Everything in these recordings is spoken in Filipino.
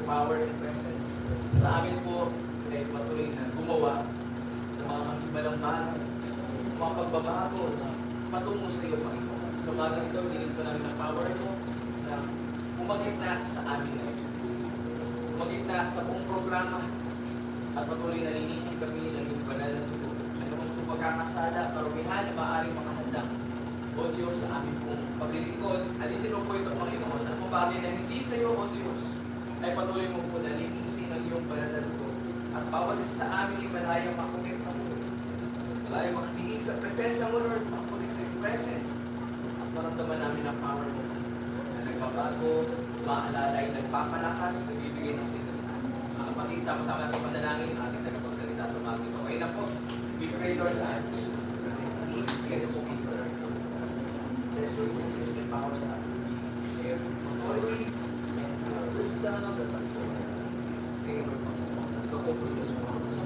Power and presence. Sa amin po, ay patuloy na gumawa ng mga mahimalang bagay, mga pagbabago na patungo sa iyo, Panginoon. Sa bagay ito, hinilin po namin ang power mo na umagitna sa amin na ito. Umagitna sa buong programa at patuloy na linisin kami ng iyong banal na tulo. Ano mo itong pagkakasala, karumihan na maaaring makahadang. O Diyos, sa amin pong paglilingkod, alisin mo po ito, Panginoon, at mabagay na hindi sa iyo, O Diyos, ay patuloy mo po na linisin ang iyong banal na tulo. At bawat isa sa amin ay malayang makumit pa sa iyo. Malayang makatingin sa presensya mo, Lord, makulit sa iyong presence. At maramdaman namin ang power mo na nagbabago, maalala ay nagpapalakas, nagbibigay ng sinas sa amin. Mga kapatid, sama-sama natin panalangin, ating nagpagsalita sa mga ito. Okay na po, we pray, Lord, sa amin. Get us people, Lord. Bless your message and power sa amin. Share authority and wisdom of the Lord. Favor mo. Nagkakupulis mo ako sa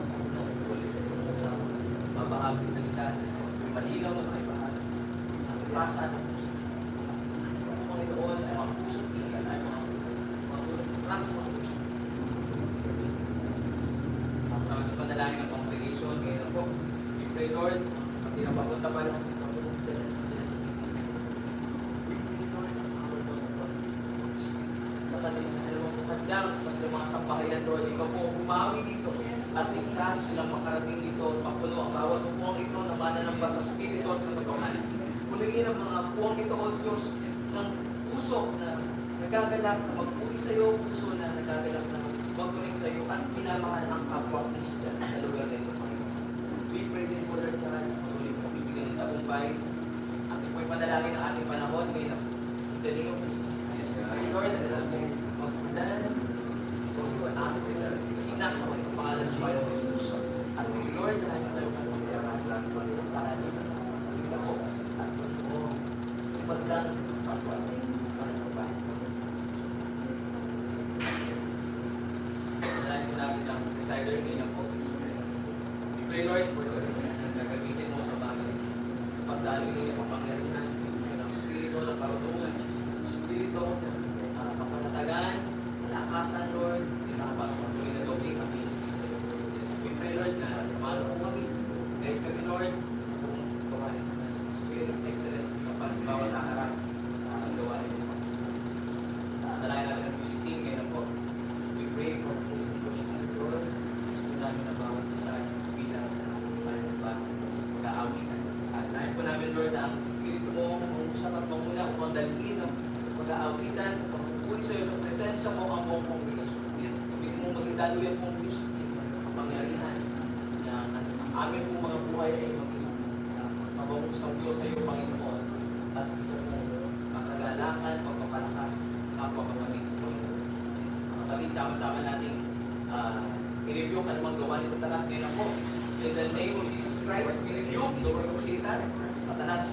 mabahagi sa litan. Malinaw na makibahagi. Ang pasa ng puso. Ang Panginoon ay mga puso. Isa ay mga transformation. Ang panalangin ng congregation, ngayon po, we pray, Lord, pag tinapapunta pa lang, sa kanilang hadang, sa kanilang mga sambahayan, Lord, ikaw po humawi dito at ligtas nilang makarating dito, papuno ang bawat puwang ito na mananamba sa spirito at sa katotohanan. Punuin ang mga puwang ito, O Diyos, ng puso na nagagalak na magpuri sa iyo, puso na nagagalak na magpuri sa iyo at pinamahal ang kapwa Kristiyan sa lugar na ito. We pray din po, Lord, na patuloy po bibigyan ng tagumpay. Ating po'y panalangin ang ating panahon ngayon na daling ang puso. Lord, magpunan sinasaway sa pangalan ng Jesus. At Lord, na ito tayo para kita ko at ipagdang para kabahin. Dahil po namin ang decider ngayon po. We pray, Lord, na gagamitin mo sa bagay. Pagdaling niyo ang pangyarihan ng Espiritu ng karutungan, Espiritu ng kapanatagan, lakasan, Lord, pinapatuloy na doble kami sa iyo. We pray, Lord, na samahan mo kami. Guide kami, Lord, kung gawain mo na Spirit of Excellence, kapag bawat nakarap sa gawain mo. Nalayan natin ang visiting ngayon po. We pray for the Christian and Lord. Gusto namin na bawat isa bilang sa ating pag-aawitan. At nahin po namin, Lord, na ang Espiritu mo, mangusap at manguna, upang dalhin ang pag-aawitan sa pagpupuli sa iyo, sa presensya mo ang buong kongregasyon. Hindi mo maging daluyan mong Diyos ang pangyarihan na ang amin pong mga buhay ay maging mabawang sa Diyos sa iyo, Panginoon, at sa kakagalakan, pagpapalakas, kapapapamit sa Panginoon. Mga kapatid, sama-sama natin i-review ka namang gawa ni Satanas ngayon po. In the name of Jesus Christ, we review the work of Satan. Satanas,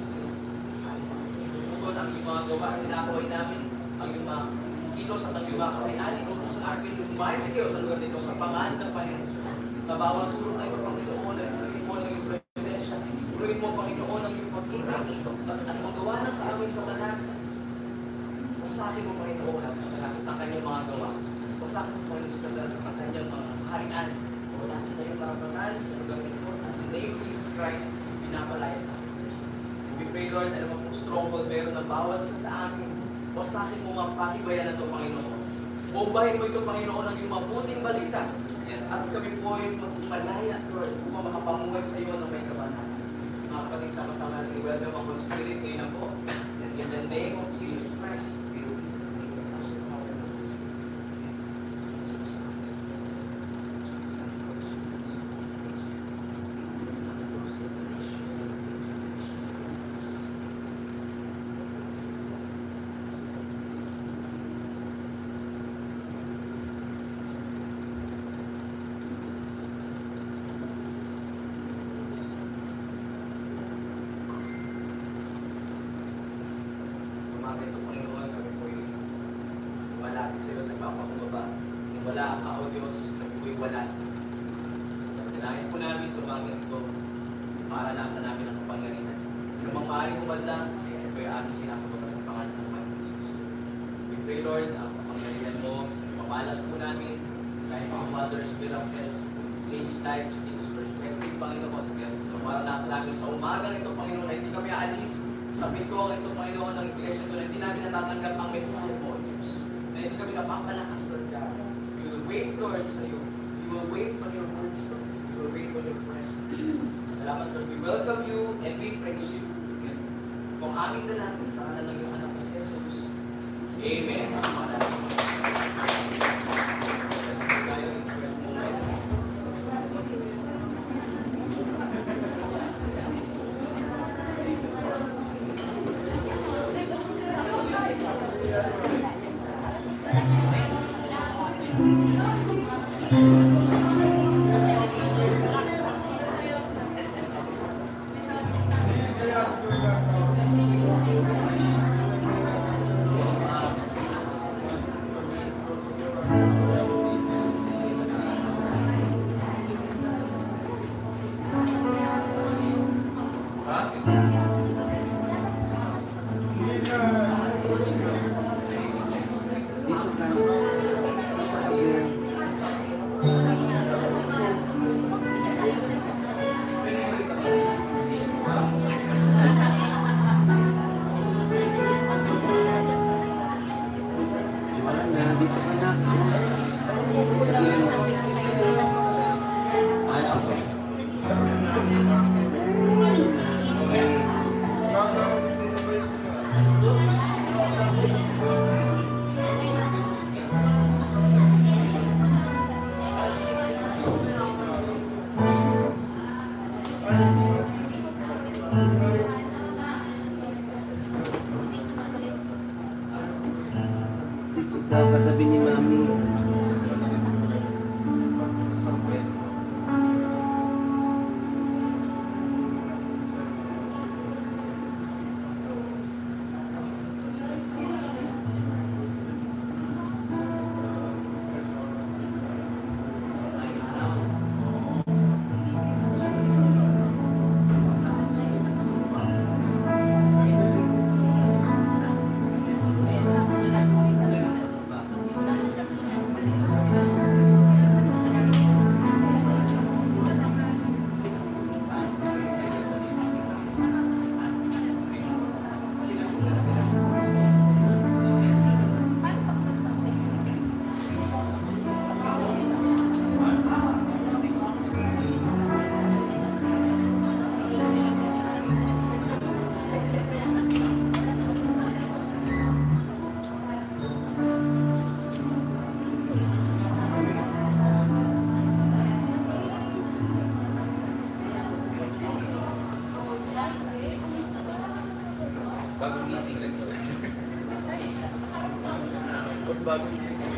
ang iyong mga gawa, sinasaway namin ang iyong mga kilos at ang iyong mga kahayani kung sa akin lumayan sa iyo sa lugar dito sa pangalan ng Panginoon Jesus. Sa bawang sulong na ito, Panginoon, ay punuin mo ng iyong presensya. Punuin mo, Panginoon, ang iyong pagkita at ang magawa ng kaawin sa Satanas. Pasakin mo, Panginoon, ang Satanas at ang kanyang mga gawa. Pasakin mo, Panginoon, sa Satanas at ang kanyang mga harian. Wala sa kanyang karapatan sa lugar dito. At in the name of Jesus Christ, pinapalaya sa akin. We pray, Lord, na naman kung stronghold meron ng bawat isa sa akin. O sa akin mo mapakibayan na ito, Panginoon. Bombahin mo ito, Panginoon, ang iyong mabuting balita. At kami po ay magpalaya, Lord, upang makapamuhay sa iyo ng may kabanalan. Mga kapatid, sama-sama natin i-welcome ang Holy Spirit ngayon na po. And in the name of Jesus Christ, po namin sa umagang ito para nasa namin ang kapangyarihan. Yung mga maaaring umalda, ito ay aming sinasagot sa pangalan ng Panginoon Jesus. We pray, Lord, ang kapangyarihan mo, papalas po namin, kahit mga mothers, miracles, change lives, change perspective, Panginoon. Yes, para nasa namin sa umagang ito, Panginoon, na hindi kami aalis sa pinto ito, Panginoon, ng iglesia ito, na hindi namin natatanggap ang mensahe mo, Diyos. Na hindi kami napapalakas, Lord God. We will wait, Lord, sa iyo. We will wait on your words, Lord. We will wait on your presence. Salamat, Lord. We welcome you and we praise you. Yes. Kung aming dalangin sa kanan ng iyong anak na si Jesus. Amen. Katabi ni Mami. Bagong gising lang ito. Bagong gising.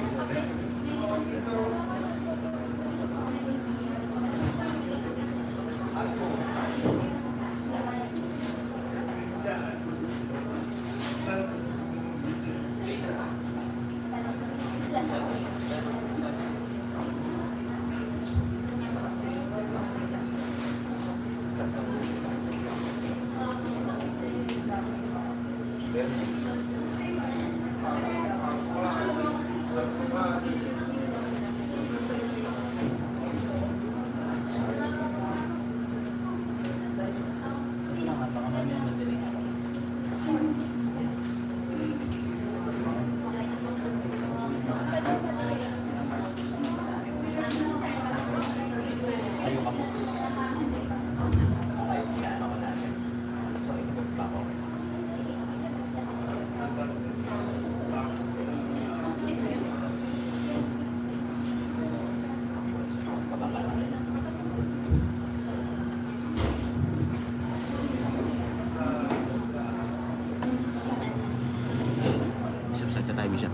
Bishop.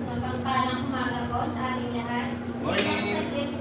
Magpapaalang umaga po sa ating lahat. Morning. Sinasaglit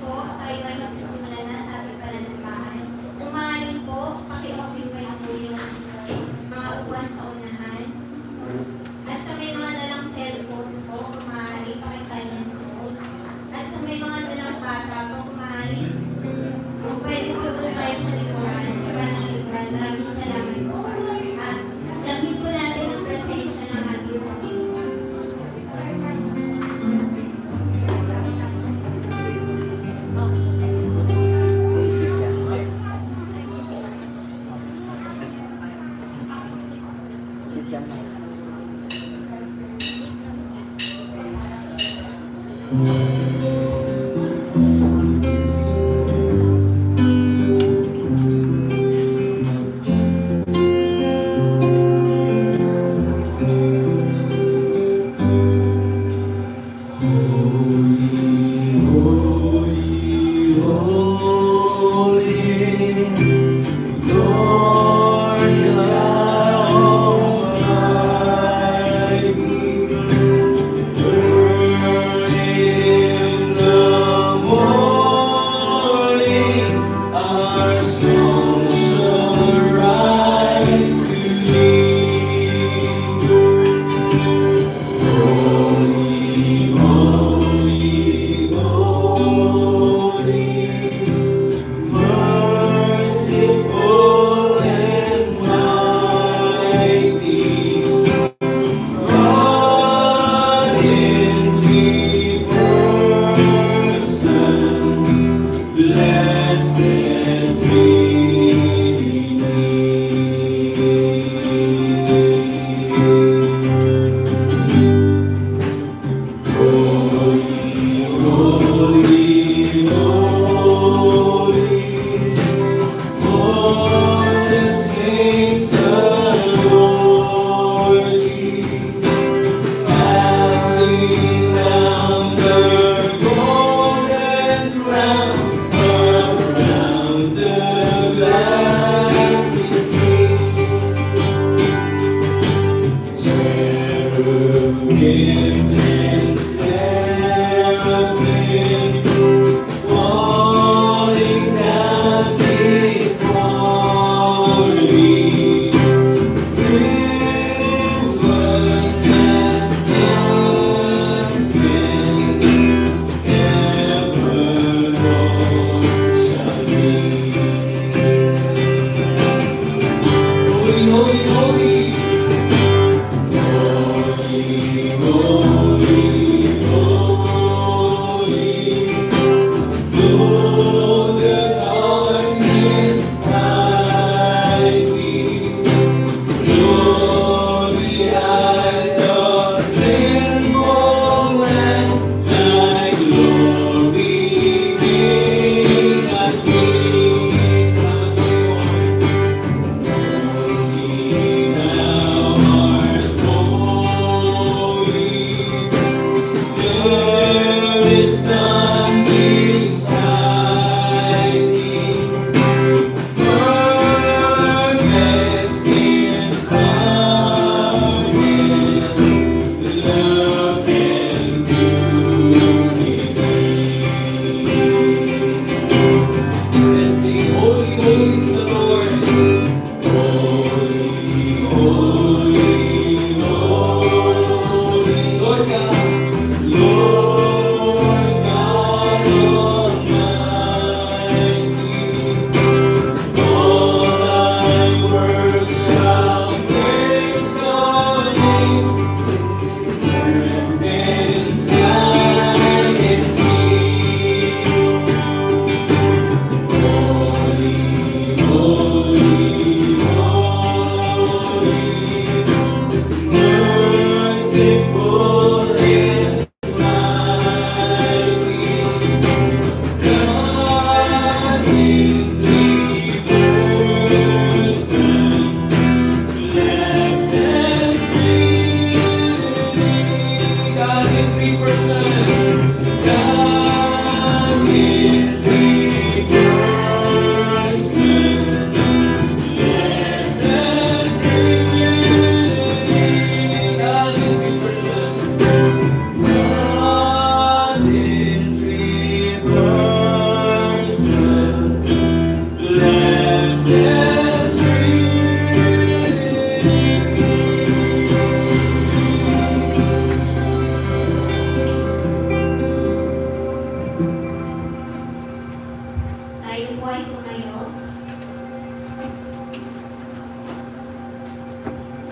ay tumayo.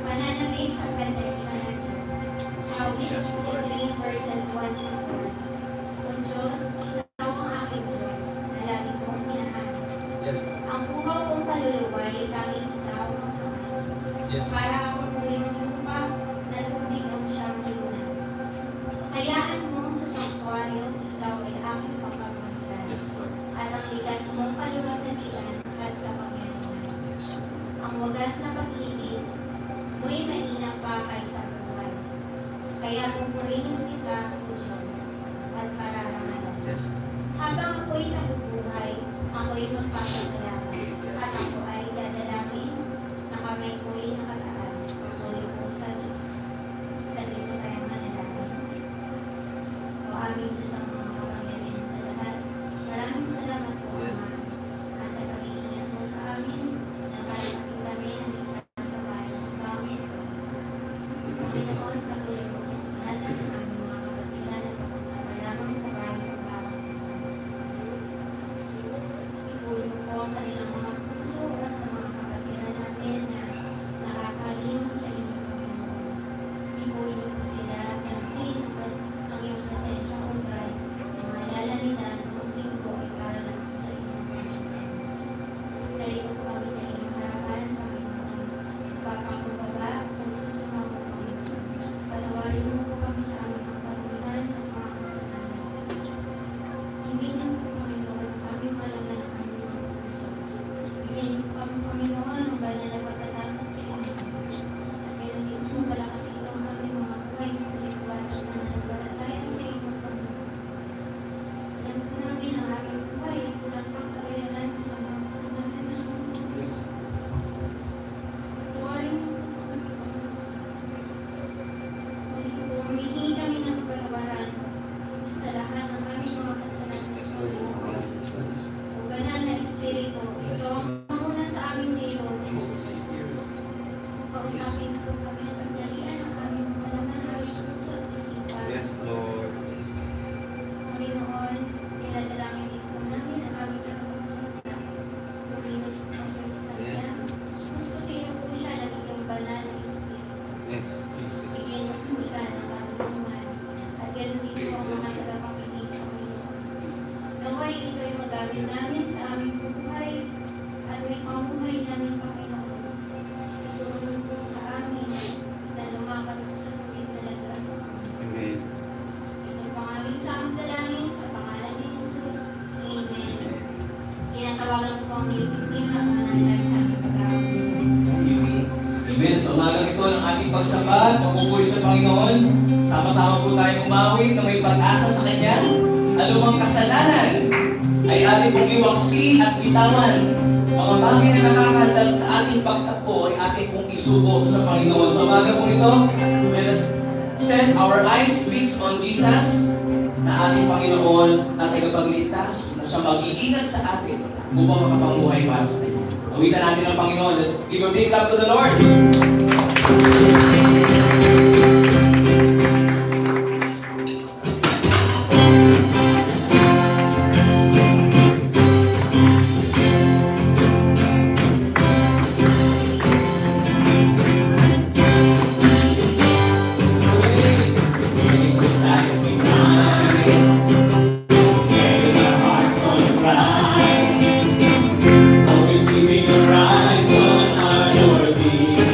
Pananabik sa presensya ng Diyos. Awit 63 verses 1 to 4. Kung Diyos, ikaw ang aking Diyos, na lagi kong hinahanap. Yes. Ang buhaw kong kaluluwa ay tanging ikaw ang kamay. Yes. Para akong tuwing lupa na tubig ang siyang liunas. Hayaan mo sa sanktuaryo, ikaw ay aking pagpapasdan. Yes, Lord. At ang ligas mong kaluwagatian at kapangyarihan. Ang wagas na pag-ibig, mo'y mainang pa kaysa buhay. Kaya pupurihin kita, O Diyos, at pararangalan. Yes. Habang ako'y nabubuhay, ako'y magpapasalamat, at ako ay dadalangin na kamay ko'y nakataas, pagpuli ko sa Diyos. Sa dito tayong manalangin. O aming Diyos ang mga kapangyarihan sa lahat, maraming salamat po, Yes. Ama, sa pag-iingat mo sa amin, na kahit kami ang sa bahay sa pangit. Panginoon, sa tuloy mo, lahat ng aming mga kapatiran at pagpapalamang sa bahay sa pangit. Ipunin mo po ang kanilang mga puso at sa mga kapatiran natin na nakakalimot sa inyong Panginoon. Ipunin mo po sila ng at ang iyong presensya o God na maalala nila na ang linggo ay para lang sa inyong Panginoon. Narito po kami sa inyong harapan, Panginoon. Pagpapakumbaba at susumamo, Panginoon. Patawarin mo po kami sa aming mga kalunan at mga kasalanan. Hindi niyo po, Panginoon, kami malaman ang aming mga puso. Bigyan niyo po kami, Panginoon, ang banal na pagkatapos sa inyo. At pinagin mo palakasin po ang aming mga buhay spiritual at nananampalataya sa inyo, Panginoon. Alam po namin ang aming buhay ay kulang pang kakayanan sa mga kasalanan namin. Yes. Tuwarin niyo po kami, Panginoon. Humihingi kami ng patawaran sa lahat ng aming mga kasalanan. Yes, Lord. Yes, Lord. O banal na Espiritu, ikaw ang panguna sa aming ngayon. Kausapin po kami at pagdalian ang aming malaman na puso at isipan. Yes, Lord. Panginoon, nilalangin din po namin ang aming nakapagsalita. Tuminos po sa Kanya. Puspusin po siya ng inyong banal na Espiritu. Yes, Jesus. Bigyan niyo po siya ng katulungan. At ganun din po ang mga tagapakinig, Panginoon. Naway ito ay magamit namin sa aming buhay at may pamuhay namin, Panginoon. Itulong po sa amin na lumakad sa pagit na lagas. Amen. Ito po ang aming samang dalangin sa pangalan ni Jesus. Amen. Tinatawagan po ang disiplina at manalay sa aming pag-aaral. Amen. Sa umagang ito ng ating pagsamba, magpupuri sa Panginoon. Sama-sama po tayong umawit na may pag-asa sa Kanya. Alumang kasalanan ay ating pong iwaksi at bitawan. Mga bagay na nakakahandal sa ating pagtakbo ay ating pong isuko sa Panginoon. Sa umaga po ito, let us set our eyes fixed on Jesus, na ating Panginoon na tagapagligtas, na siya mag-iingat sa atin upang makapamuhay para sa Kanya. Awitan natin ang Panginoon. Let's give a big clap to the Lord. Always keeping your eyes on our Lord Jesus.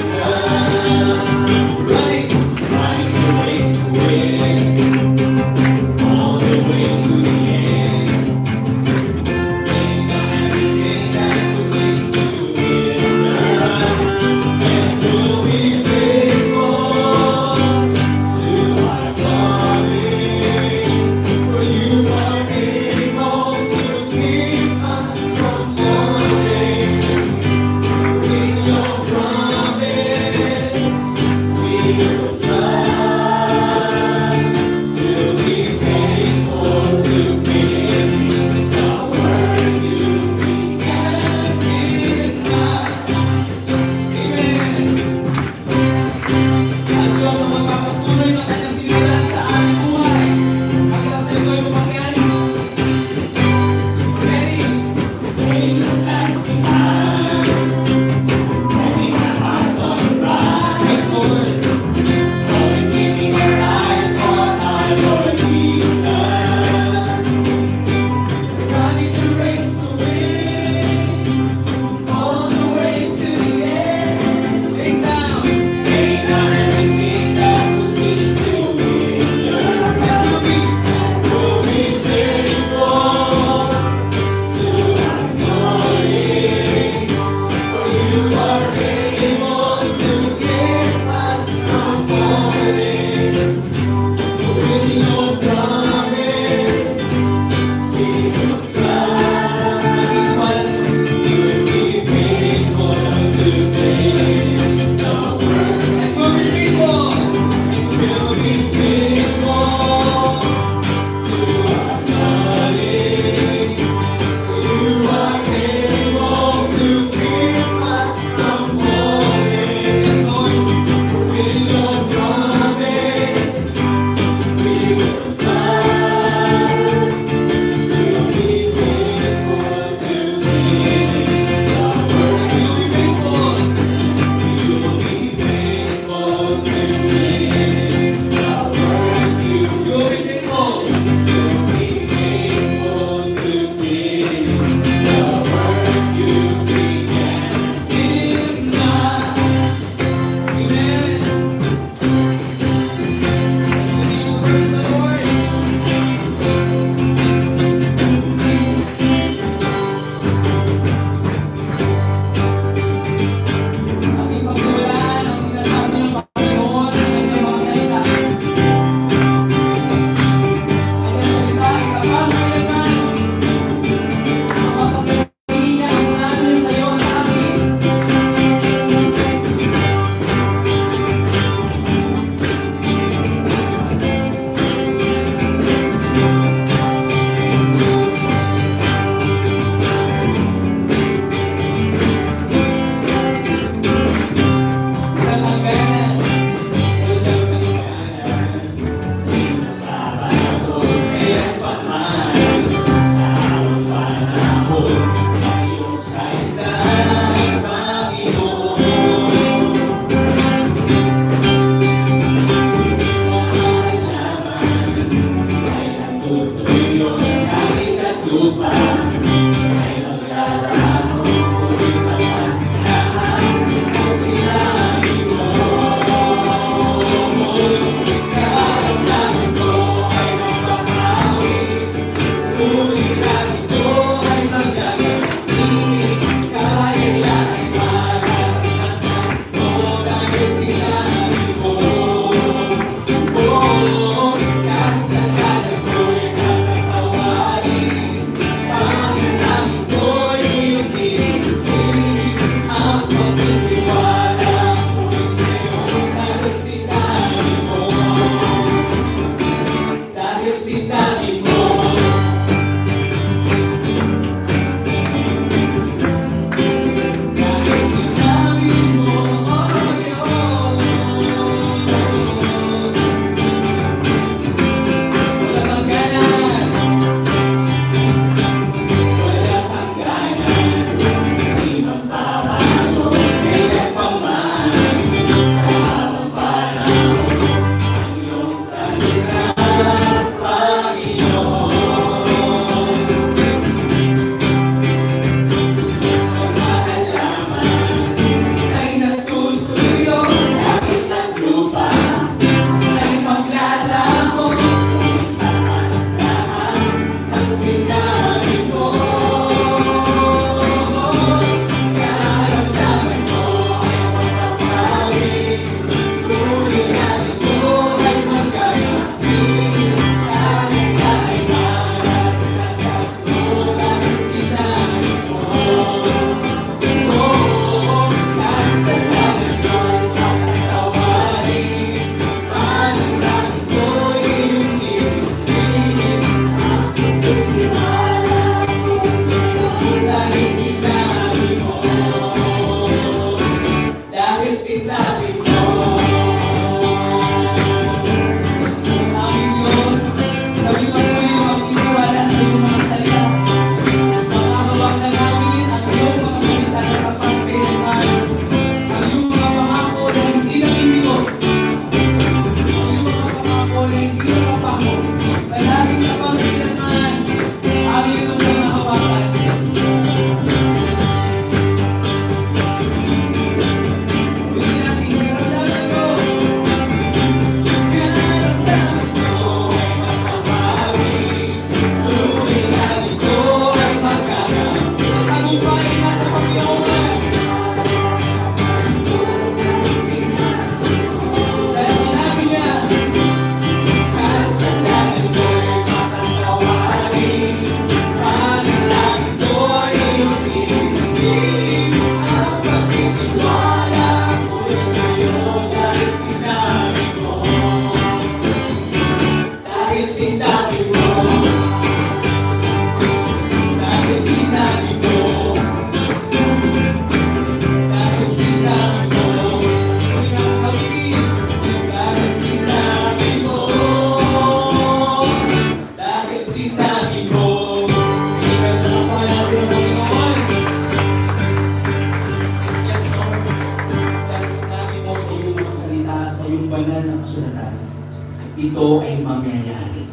ito ay mangyayari.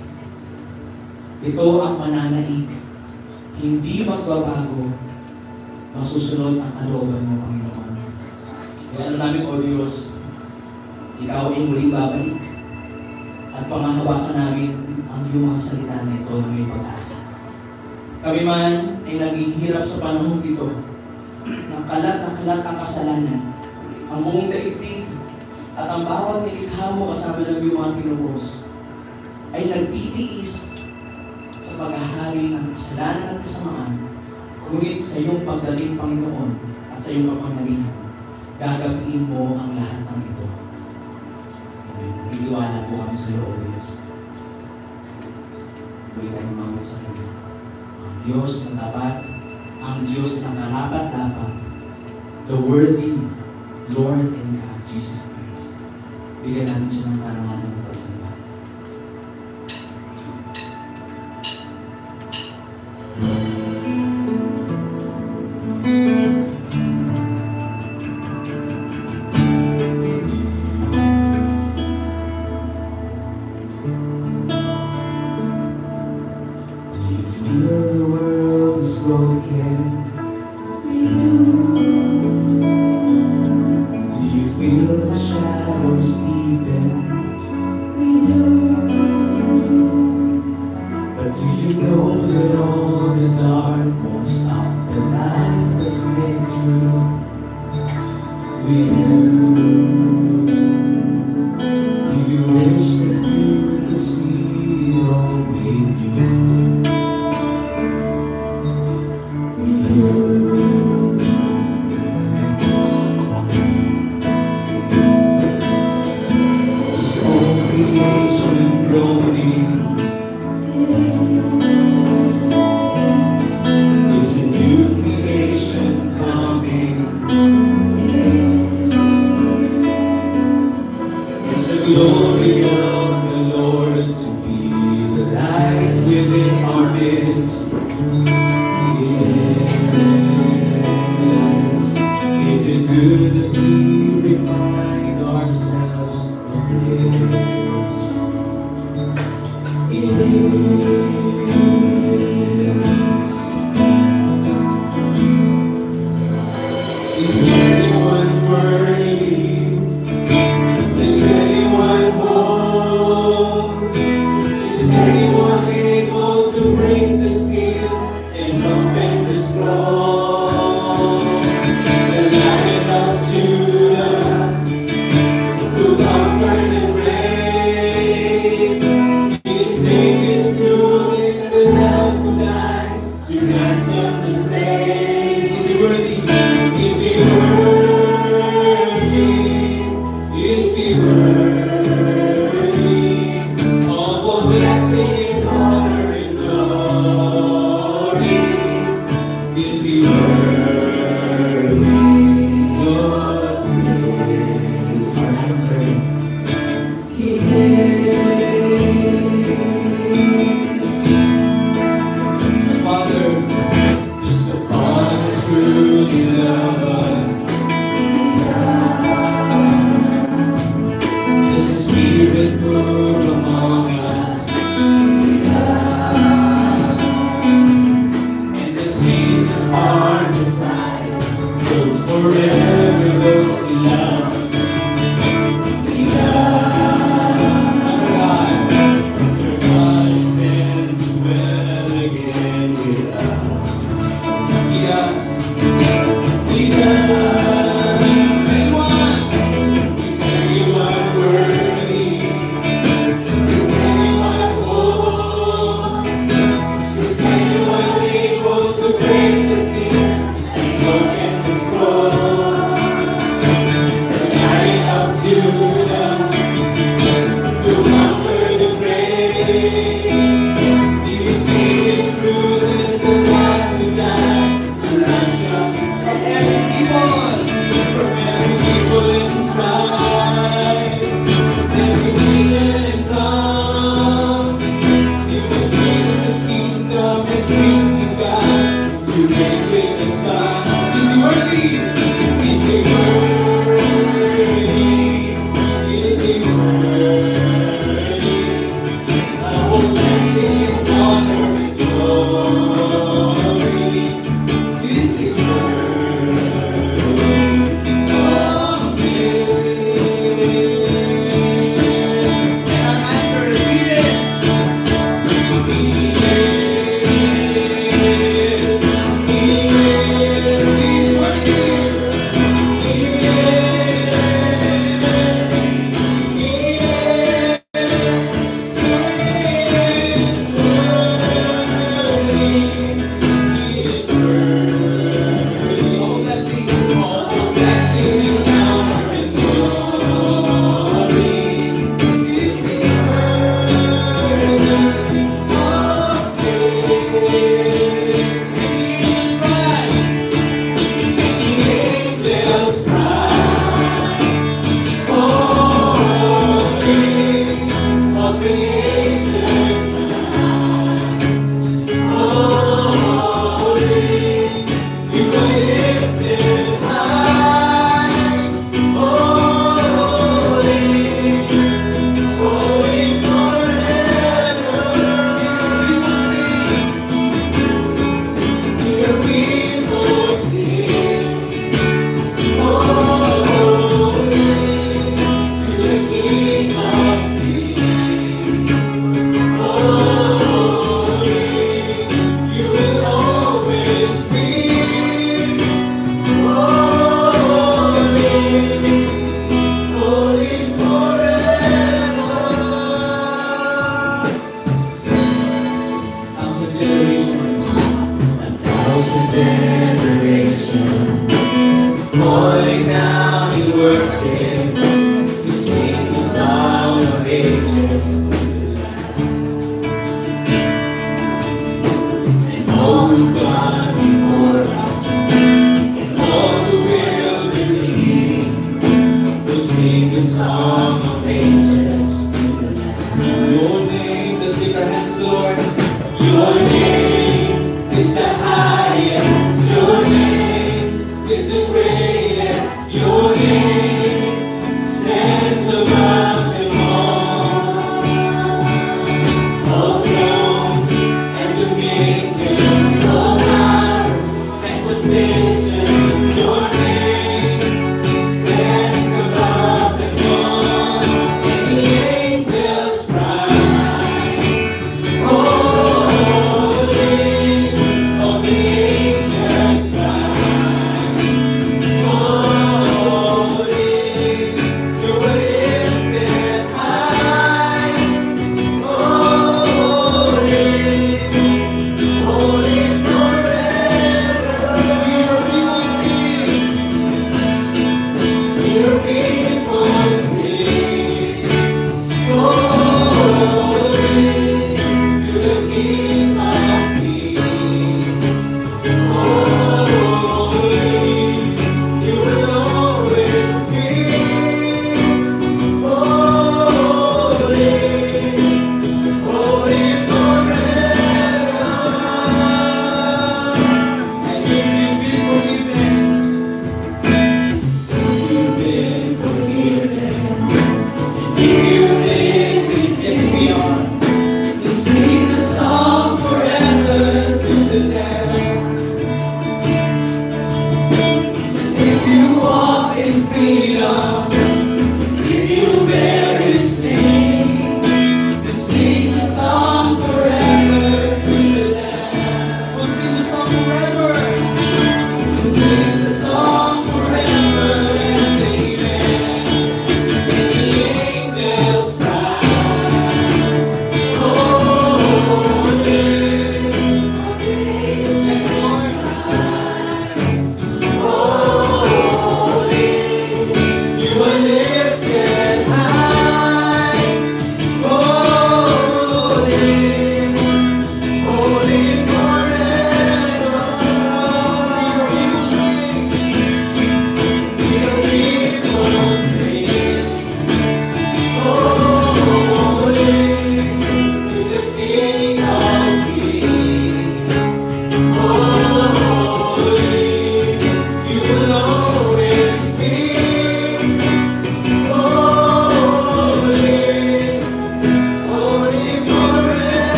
Ito ang mananaig. Hindi magbabago. Masusunod ang kalooban mo, Panginoon. Kaya ano namin, O Diyos, Ikaw ay muling babalik. At pangahawakan namin ang iyong mga salita na ito na may pag-asa. Kami man ay naghihirap sa panahon ito ng kalat ang kasalanan, ang buong daigdig, at ang bawat nilikha mo kasama ng iyong mga tinubos ay nagtitiis sa paghahari ng kasalanan at kasamaan. Ngunit sa iyong pagdating, Panginoon, at sa iyong kapangyarihan, gagapiin mo ang lahat ng ito. Amen. Iniwala po kami sa iyo, O Diyos. Huwag tayong mga sa iyo. Ang Diyos na dapat, ang Diyos na karapat-dapat, the worthy Lord and God, Jesus Christ. Bigyan natin siya ng parangalan ng pagsamba. You feel the world heart won't stop the light that's made true with you. If you wish that you could see it all with you. With you. This whole creation groaning. It's a new creation coming. It's the glory of the Lord to be the light within our midst. Yes. Is it good that we remind ourselves of this? It is. Is anyone worthy? Is anyone whole? Is anyone able to break the seal and open the scroll? The Lion of Judah, who conquered and reigned, His name is true in the Lamb who died to ransom the slave. Is He worthy? Is He worthy? Is He worthy? All the blessing and honor and glory. Is He worthy? Lord, is our answer. He is. Father, this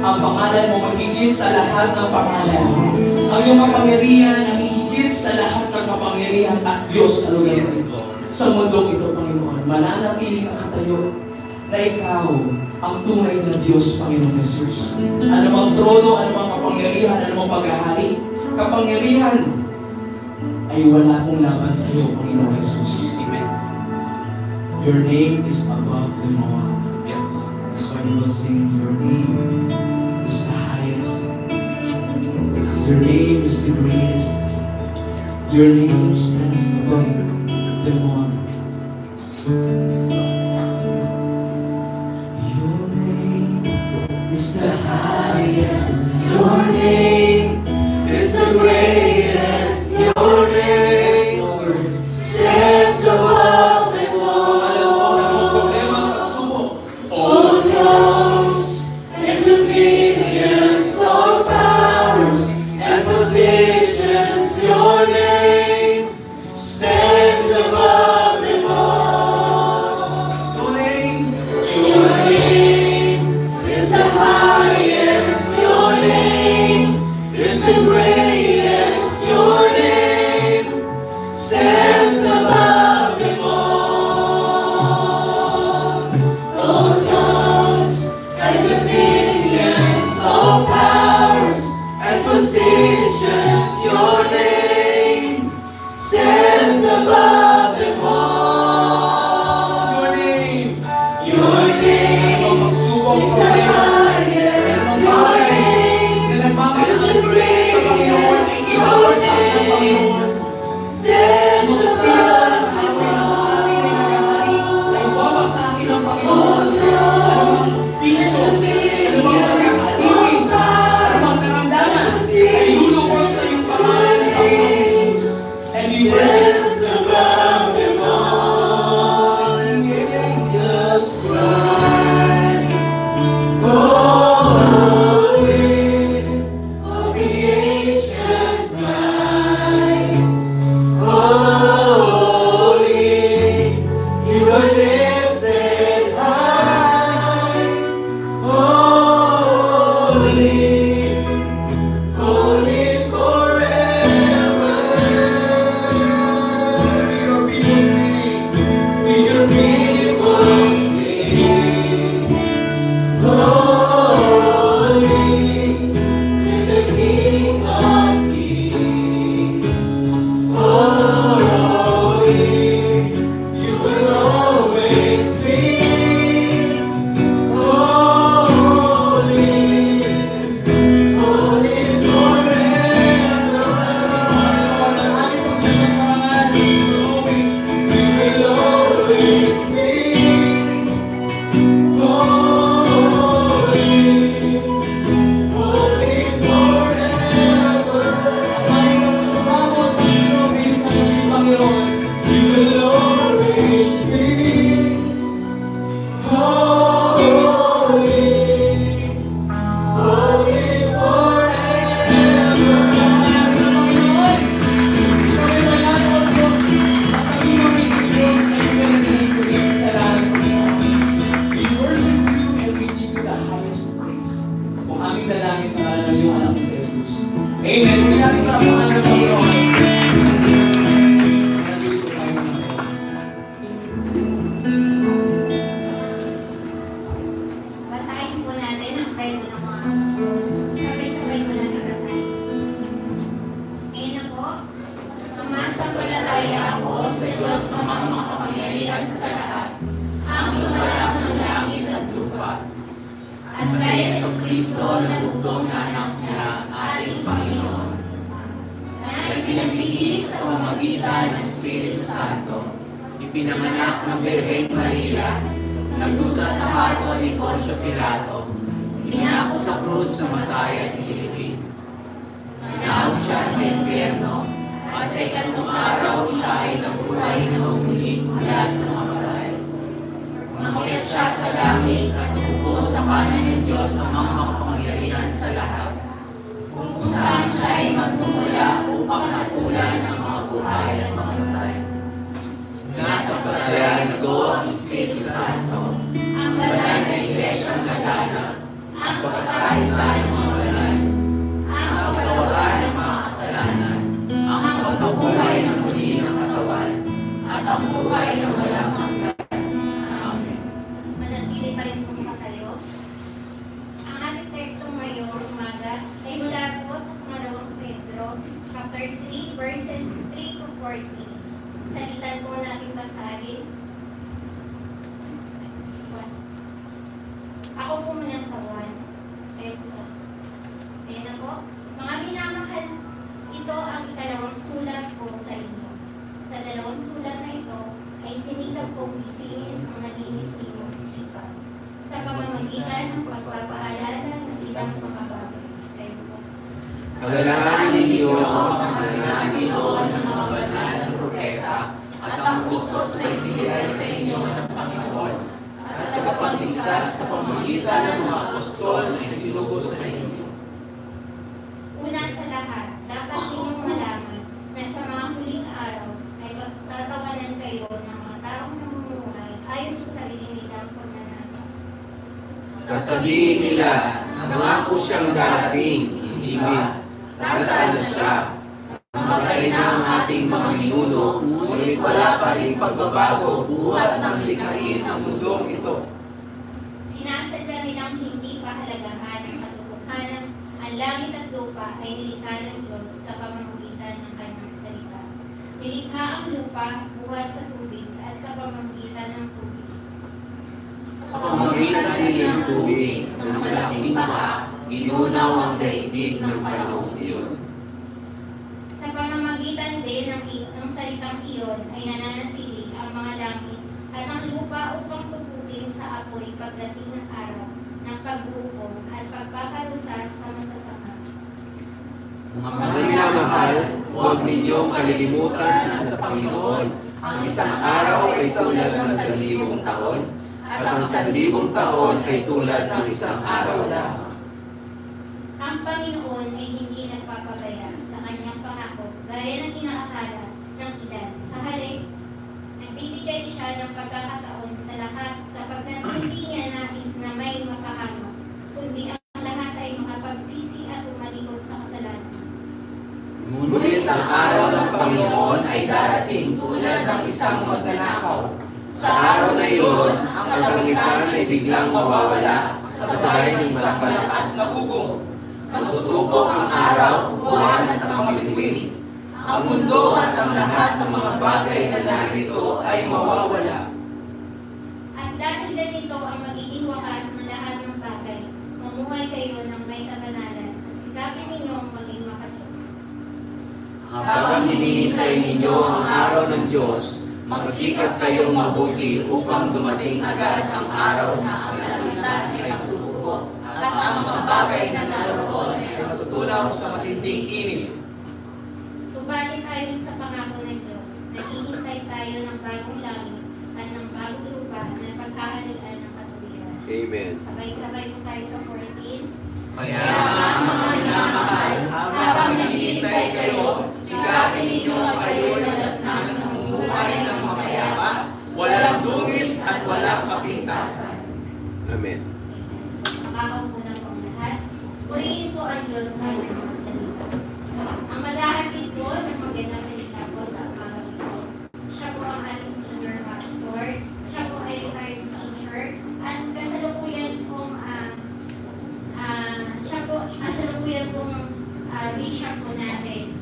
Ang pangalan mo mahigit sa lahat ng pangalan. Ang iyong kapangyarihan ay higit sa lahat ng kapangyarihan at Diyos sa lugar ito. Sa mundong ito, Panginoon, mananatiling nakatayo na ikaw ang tunay na Diyos, Panginoon Jesus. Anumang trono, anumang kapangyarihan, anumang paghahari, kapangyarihan ay wala pong laban sa iyo, Panginoon Jesus. Amen. Your name is above them all. Yes. That's why we will sing, your name is the highest. Your name is the greatest. Your name stands above them all. Your name is the highest. Your name is the greatest. Your name stands above them all. All thrones and dominions, all powers and positions, your name stands above them all. Your name is the highest. Your name is the greatest. Your name stands above them all. All thrones and dominions, all powers and positions, your name stands above them all. Your name is the highest. Your name is the greatest. Your name stands above them all. All thrones and dominions, all powers and positions, and you stands above them all. Just right. Holy, all creation's rise. Holy, you are lifted high. Holy, holy forever. Your people sing. Your people sing. Holy to the King of Kings. Holy, you will always be. Holy, holy forever. You will always be. Holy, holy forever. You will always be. Holy, holy forever. We worship you and we give you the highest praise. Kung aming dalangin sa ngalan ng iyong anak si Jesus. Amen. Kung natin palapakan ng Panginoon. Nandito tayo ngayon. Basahin po natin ang kredo ng mga apostol. Sabay-sabay po natin basahin. Ngayon na po, sumasampalataya ako sa Diyos ng mga makapangyarihan sa lahat, ang lumalang ng langit at lupa, at kay Jesucristo na bugtong na anak niya, ating Panginoon, na ipinagbigay sa pamamagitan ng Espiritu Santo, ipinanganak ng Birheng Maria, nagdusa sa hato ni Poncio Pilato, inako sa krus na matay at ilibing. Nanaog siya sa impyerno, at sa ikatlong araw siya ay nabuhay na muli mula sa mga matay. Umakyat siya sa langit at umupo sa kanan ng Diyos ang mga makapangyarihan sa lahat, kung saan siya ay magmumula upang matulan ang mga buhay at mga matay. Sinasampalatayan ko ang Espiritu Santo, ang banal na iglesyang laganap, ang pagkakaisa ng mga banal, ang pagkawalan ng mga kasalanan, ang pagkabuhay ng muli ng katawan, at ang buhay na walang hanggan. Amen. Manatili pa rin po tayo. Ang ating teksto ngayong umaga ay mula po sa pangalawang Pedro, chapter 3, verses 3 to 14. Salitan po natin basahin. Ako po muna sa 1. Kayo po sa... Ayan na po. Mga minamahal, ito ang ikalawang sulat po sa inyo. Sa dalawang sulat na ito, ay sinikap kong isingin ang malinis ninyong isipan sa pamamagitan ng pagpapaalala ng ilang mga bagay. Kayo po. Paglalaanan ninyo ang sinabi noon ng mga banal na propeta at ang utos na ibinigay sa inyo ng Panginoon at tagapagligtas sa pamamagitan ng mga apostol na isinugo sa inyo. Una sa lahat, dapat ninyong malaman na sa mga huling araw ay magtatawanan kayo ng mga taong namumuhay ayon sa sarili nilang pagnanasa. Sasabihin nila, nangako siyang darating, hindi ba? Nasaan na siya? Namatay na ang ating mga ninuno, ngunit wala pa rin pagbabago buhat ng likhain ang mundong ito. Sinasadya nilang hindi pahalagahan ang katotohanan, ang langit at lupa ay nilikha ng Diyos sa pamamagitan ng kanyang salita. Nilikha ang lupa buhat sa tubig at sa pamamagitan ng tubig. Sa pamamagitan din ng tubig ng malaking baha, ginunaw ang daigdig ng panahong iyon. Sa pamamagitan din ng salitang iyon ay nananatili ang mga langit at ang lupa upang tupukin sa apoy pagdating ng araw ng pagbubuo at pagpaparusa sa masasama. Mga minamahal, huwag ninyong kalilimutan na sa Panginoon, ang isang araw ay tulad ng 1,000 taon, at ang 1,000 taon ay tulad ng isang araw lamang. Ang Panginoon ay hindi nagpapabaya sa kanyang pangako gaya ng inaakala ng ilan. Sa halip, nagbibigay siya ng pagkakataon sa lahat sapagkat hindi niya nais na may mapahamak, kundi ang lahat ay makapagsisi at umalikod sa kasalanan. Ngunit ang araw ng Panginoon ay darating tulad ng isang magnanakaw. Sa araw na iyon, ang kalangitan ay biglang mawawala sa sabay ng isang malakas na ugong. Matutupok ang araw, buwan at ang bituin. Ang mundo at ang lahat ng mga bagay na narito ay mawawala. At dahil ganito ang magiging wakas ng lahat ng bagay, mamuhay kayo ng may kabanalan at sikapin ninyo ang maging makatiyos. Habang hinihintay ninyo ang araw ng Diyos, magsikap kayong mabuti upang dumating agad ang araw na ang kalangitan ay magtutupok at ang mga bagay na naroon ay matutunaw sa matinding init. Subalit ayon sa pangako ng Diyos, naghihintay tayo ng bagong langit at ng bagong lupa na pagkahalian ng katuwiran. Amen. Sabay-sabay po tayo sa 14. Kaya mga minamahal, habang naghihintay kayo, sikapin ninyo ang kayo ng namumuhay ng mapayapa, walang dungis at walang kapintasan. Amen. Makakaupo na po ang lahat. Purihin po ang Diyos na mga salita. Ang mag-ahatid po ng magandang salita po sa umaga ito. Siya po ang ating senior pastor. Siya po ay retired teacher. At kasalukuyan pong siya po kasalukuyan pong bishop po natin.